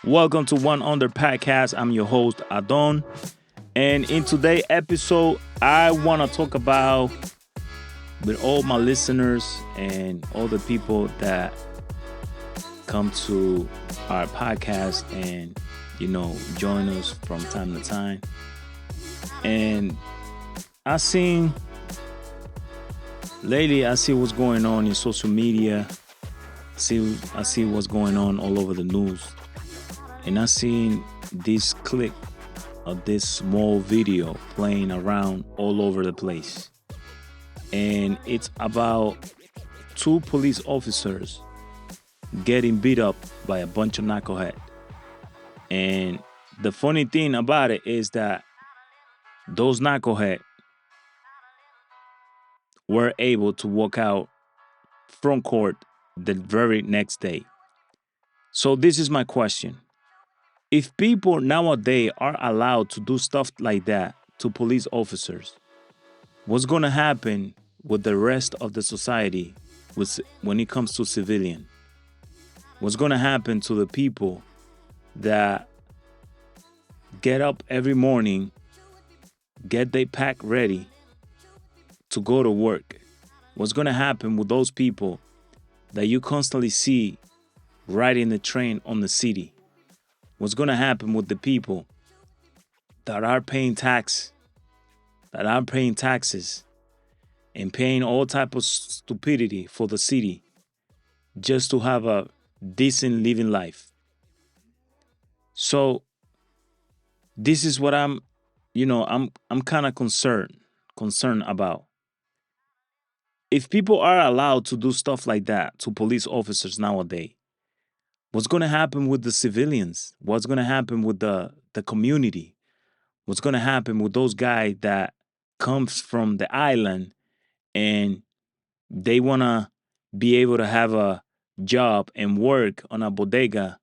Welcome to One Under Podcast. I'm your host, Adon. And in today's episode, I want to talk about with all my listeners and all the people that come to our podcast and, join us from time to time. And I seen lately, I see what's going on in social media. I see what's going on all over the news. And I seen this clip of this small video playing around all over the place. And it's about two police officers getting beat up by a bunch of knuckleheads. And the funny thing about it is that those knuckleheads were able to walk out from court the very next day. So this is my question. If people nowadays are allowed to do stuff like that to police officers, what's going to happen with the rest of the society when it comes to civilian? What's going to happen to the people that get up every morning, get their pack ready to go to work? What's going to happen with those people that you constantly see riding the train on the city? What's going to happen with the people that are paying taxes and paying all type of stupidity for the city just to have a decent living life? So this is what I'm kind of concerned about. If people are allowed to do stuff like that to police officers nowadays, what's going to happen with the civilians? What's going to happen with the community? What's going to happen with those guys that comes from the island and they want to be able to have a job and work on a bodega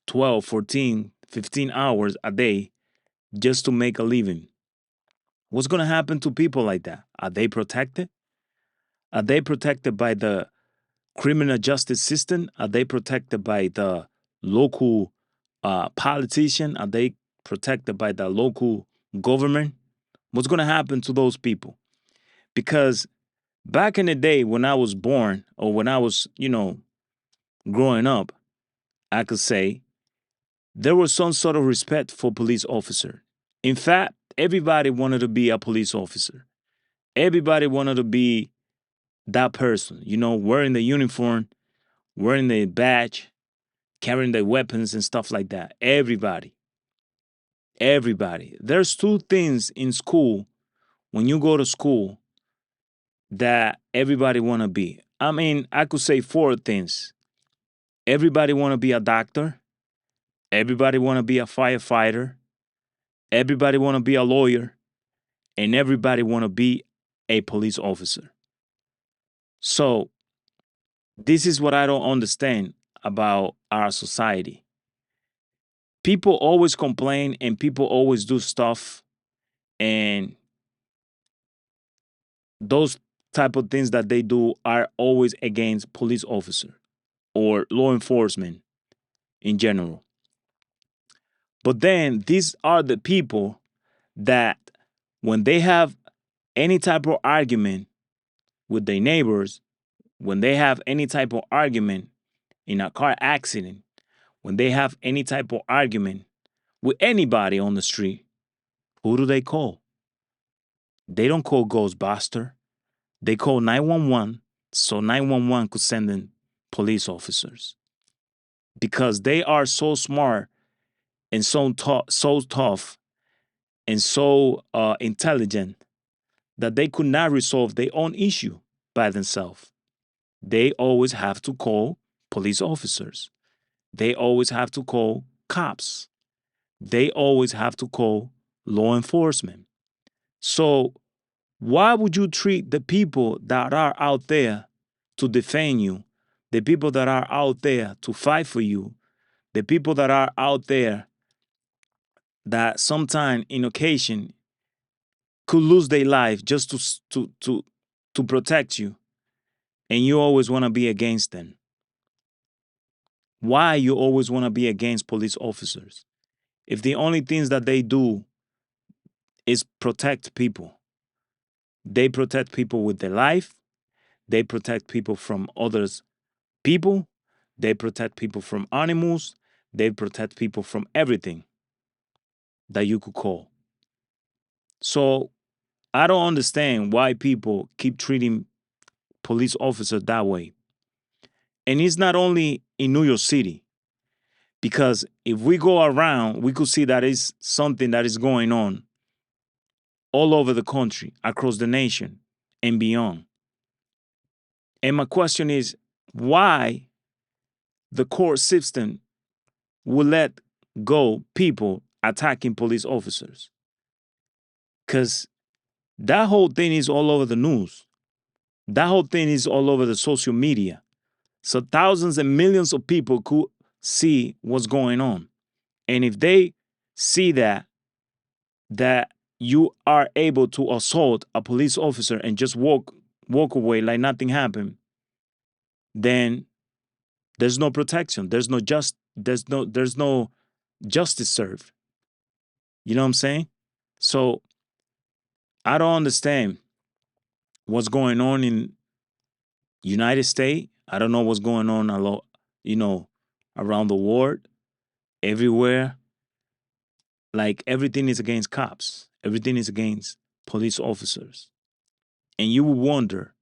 12, 14, 15 hours a day just to make a living? What's going to happen to people like that? Are they protected? Are they protected by the criminal justice system? Are they protected by the local politician? Are they protected by the local government? What's going to happen to those people? Because back in the day when I was born or when I was, growing up, I could say there was some sort of respect for police officer. In fact, everybody wanted to be a police officer. Everybody wanted to be that person, wearing the uniform, wearing the badge, carrying the weapons and stuff like that. Everybody. There's two things in school when you go to school that everybody want to be. I mean, I could say four things. Everybody want to be a doctor. Everybody want to be a firefighter. Everybody want to be a lawyer. And everybody want to be a police officer. So this is what I don't understand about our society. People always complain and people always do stuff, and those type of things that they do are always against police officer or law enforcement in general. But then these are the people that when they have any type of argument with their neighbors, when they have any type of argument in a car accident, when they have any type of argument with anybody on the street, who do they call? They don't call Ghostbuster. They call 911 so 911 could send in police officers because they are so smart and so tough and so intelligent that they could not resolve their own issue by themselves. They always have to call police officers. They always have to call cops. They always have to call law enforcement. So why would you treat the people that are out there to defend you, the people that are out there to fight for you, the people that are out there that sometime in occasion could lose their life just to protect you, and you always want to be against them? why you always want to be against police officers if the only things that they do is protect people. They protect people with their life. They protect people from others people. They protect people from animals. They protect people from everything that you could call. So I don't understand why people keep treating police officers that way. And it's not only in New York City, because if we go around, we could see that is something that is going on all over the country, across the nation, and beyond. And my question is, why the court system will let go people attacking police officers? Because that whole thing is all over the news. That whole thing is all over the social media. So thousands and millions of people could see what's going on. And if they see that you are able to assault a police officer and just walk away like nothing happened, then there's no protection. There's no justice served. You know what I'm saying? So I don't understand what's going on in United States. I don't know what's going on a lot, around the world, everywhere. Like everything is against cops. Everything is against police officers. And you will wonder,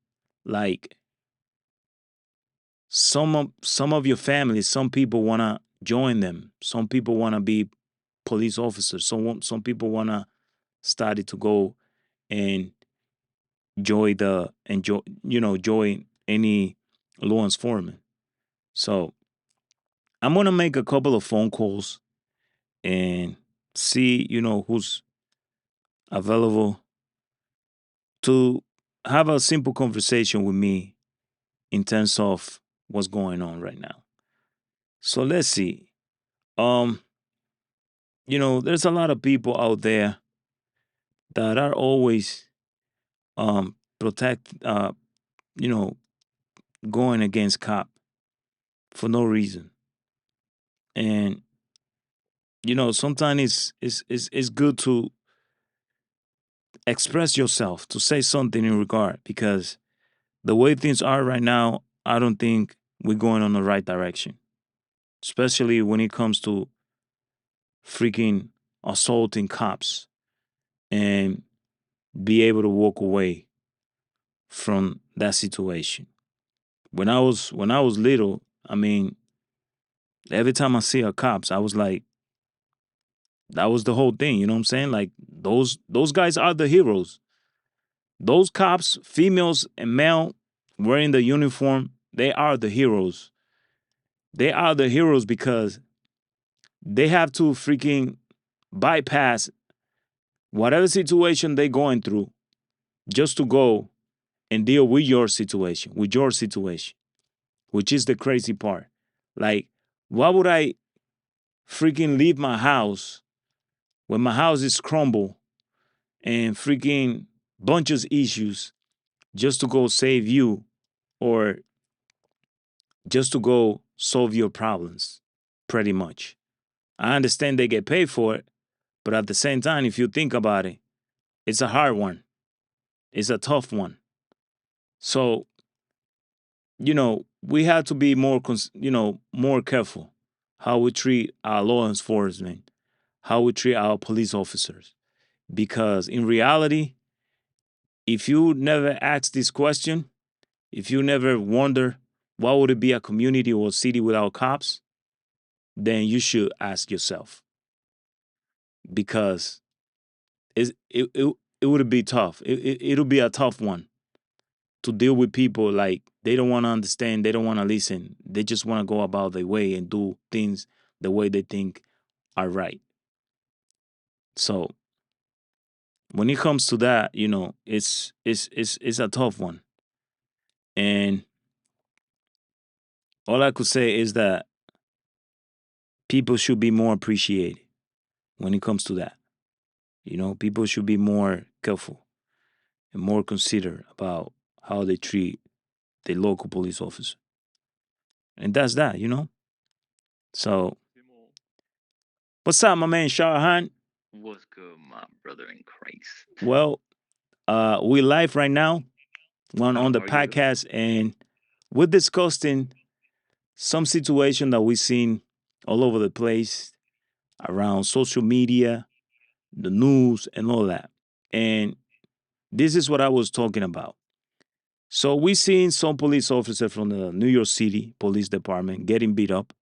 like, some of your family, some people wanna join them. Some people wanna be police officers. Some people wanna study to go and join any law enforcement. So I'm gonna make a couple of phone calls and see, who's available to have a simple conversation with me in terms of what's going on right now. So let's see. Um, there's a lot of people out there that are always protect you know, going against cop for no reason. And sometimes it's good to express yourself, to say something in regard, because the way things are right now, I don't think we're going on the right direction, especially when it comes to freaking assaulting cops and be able to walk away from that situation. When I was little, I mean, every time I see a cops, I was like, that was the whole thing, you know what I'm saying? Like those guys are the heroes. Those cops, females and male, wearing the uniform, they are the heroes. They are the heroes because they have to freaking bypass whatever situation they're going through just to go and deal with your situation, which is the crazy part. Like, why would I freaking leave my house when my house is crumbled and freaking bunches of issues just to go save you or just to go solve your problems, pretty much. I understand they get paid for it, but at the same time, if you think about it, it's a hard one. It's a tough one. So, we have to be more careful how we treat our law enforcement, how we treat our police officers. Because in reality, if you never ask this question, if you never wonder what would it be a community or a city without cops, then you should ask yourself. Because it would be tough. It'll be a tough one to deal with people like they don't want to understand, they don't want to listen. They just want to go about their way and do things the way they think are right. So when it comes to that, it's a tough one. And all I could say is that people should be more appreciated when it comes to that. People should be more careful and more considerate about how they treat the local police officer. And that's that. So, what's up, my man Shahan? What's good, my brother in Christ? Well, we live right now on How the are you? podcast, and we're discussing some situation that we've seen all over the place around social media, the news, and all that. And this is what I was talking about. So we seen some police officer from the New York City Police Department getting beat up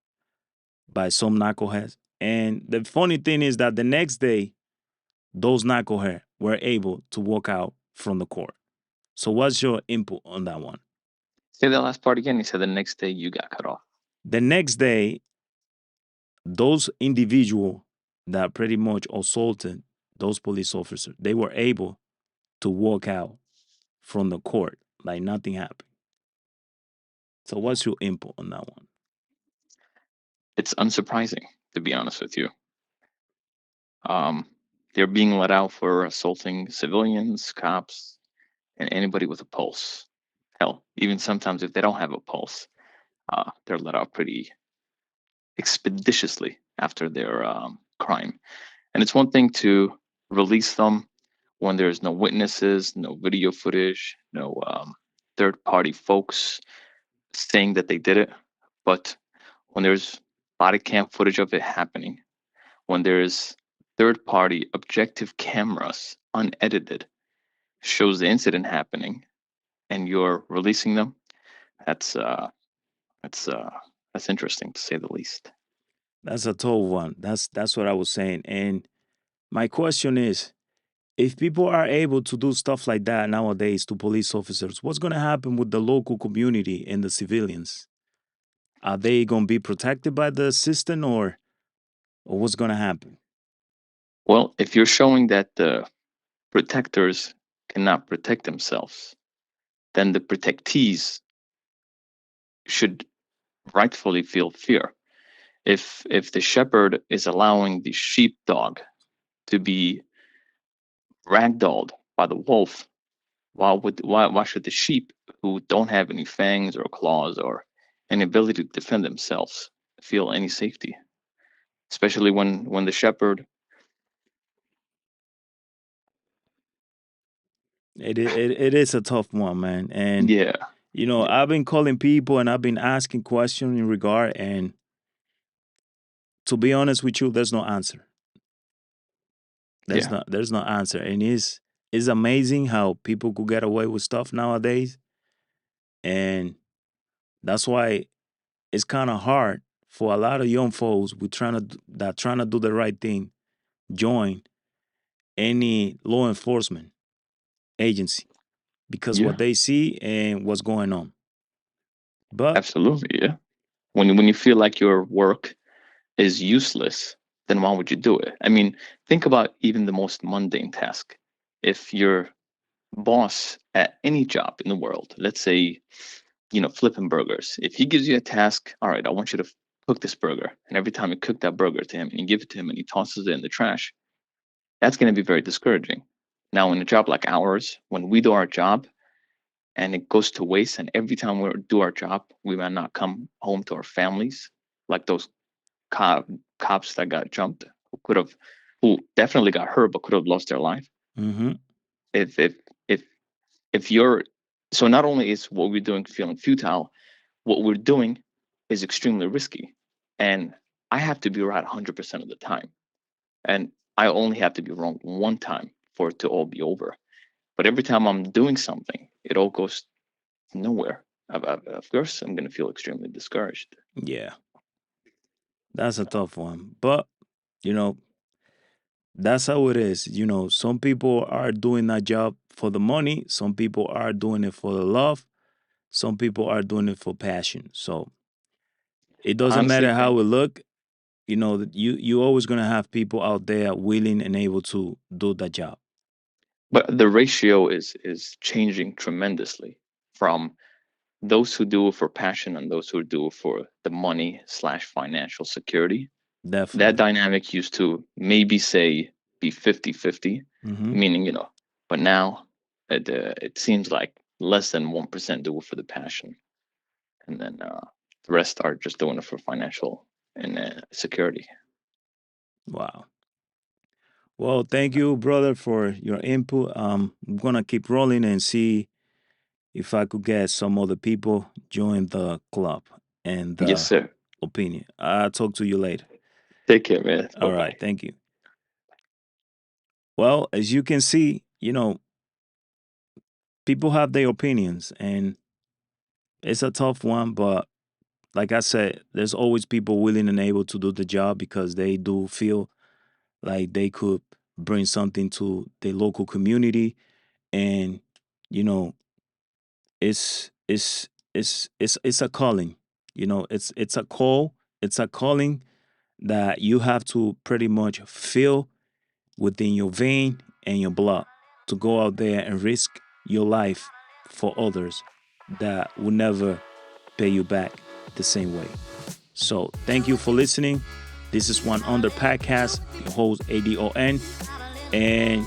by some knuckleheads. And the funny thing is that the next day, those knuckleheads were able to walk out from the court. So what's your input on that one? Say that last part again. You said the next day you got cut off. The next day, those individual that pretty much assaulted those police officers, they were able to walk out from the court like nothing happened. So what's your input on that one? It's unsurprising, to be honest with you. They're being let out for assaulting civilians, cops, and anybody with a pulse. Hell, even sometimes if they don't have a pulse, they're let out pretty expeditiously after their crime. And it's one thing to release them when there's no witnesses, no video footage, no third party folks saying that they did it. But when there's body cam footage of it happening, when there's third party objective cameras, unedited, shows the incident happening, and you're releasing them, that's that's uh, that's interesting to say the least. That's a tough one. That's what I was saying. And my question is, if people are able to do stuff like that nowadays to police officers, what's going to happen with the local community and the civilians? Are they going to be protected by the system, or what's going to happen? Well, if you're showing that the protectors cannot protect themselves, then the protectees should rightfully feel fear. If the shepherd is allowing the sheepdog to be ragdolled by the wolf, why should the sheep who don't have any fangs or claws or any ability to defend themselves feel any safety? Especially when the shepherd, It is a tough one, man. And yeah, yeah, I've been calling people and I've been asking questions in regard, and to be honest with you, there's no answer. yeah, There's no answer, and it's amazing how people could get away with stuff nowadays, and that's why it's kind of hard for a lot of young folks that trying to do the right thing join any law enforcement agency because yeah, what they see and what's going on. But absolutely, yeah. When you feel like your work is useless, then why would you do it? I mean, think about even the most mundane task. If your boss at any job in the world, let's say, flipping burgers, if he gives you a task, all right, I want you to cook this burger, and every time you cook that burger to him and you give it to him and he tosses it in the trash, that's going to be very discouraging. Now, in a job like ours, when we do our job and it goes to waste, and every time we do our job, we might not come home to our families, like those cop, cops that got jumped, who definitely got hurt, but could have lost their life. hmm If if if if you're so not only is what we're doing feeling futile, what we're doing is extremely risky, and I have to be right 100% of the time, and I only have to be wrong one time for it to all be over. But every time I'm doing something, it all goes nowhere. Of course, I'm going to feel extremely discouraged. yeah, that's a tough one. But you know, that's how it is. Some people are doing that job for the money. Some people are doing it for the love. Some people are doing it for passion. So it I doesn't honestly matter think, how it look. You always gonna have people out there willing and able to do the job. but the ratio is changing tremendously from those who do it for passion and those who do it for the money slash financial security. That Definitely. dynamic used to maybe say be 50-50, hmm meaning, but now it seems like less than 1% do it for the passion. And then the rest are just doing it for financial and security. Wow. Well, thank you, brother, for your input. I'm gonna keep rolling and see if I could get some other people join the club and Yes, the sir. opinion. I'll talk to you later. Take care, man. Bye All bye. right, thank you. Well, as you can see, people have their opinions, and it's a tough one, but like I said, there's always people willing and able to do the job because they do feel like they could bring something to the local community, and you know, it's a calling. It's a call. It's a calling that you have to pretty much feel within your vein and your blood to go out there and risk your life for others that will never pay you back the same way. So thank you for listening. This is One Under Podcast, your host ADON. And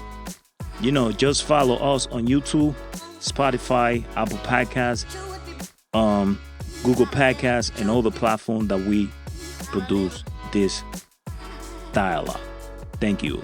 just follow us on YouTube, Spotify, Apple Podcasts, Google Podcasts, and all the platforms that we produce this dialogue. Thank you.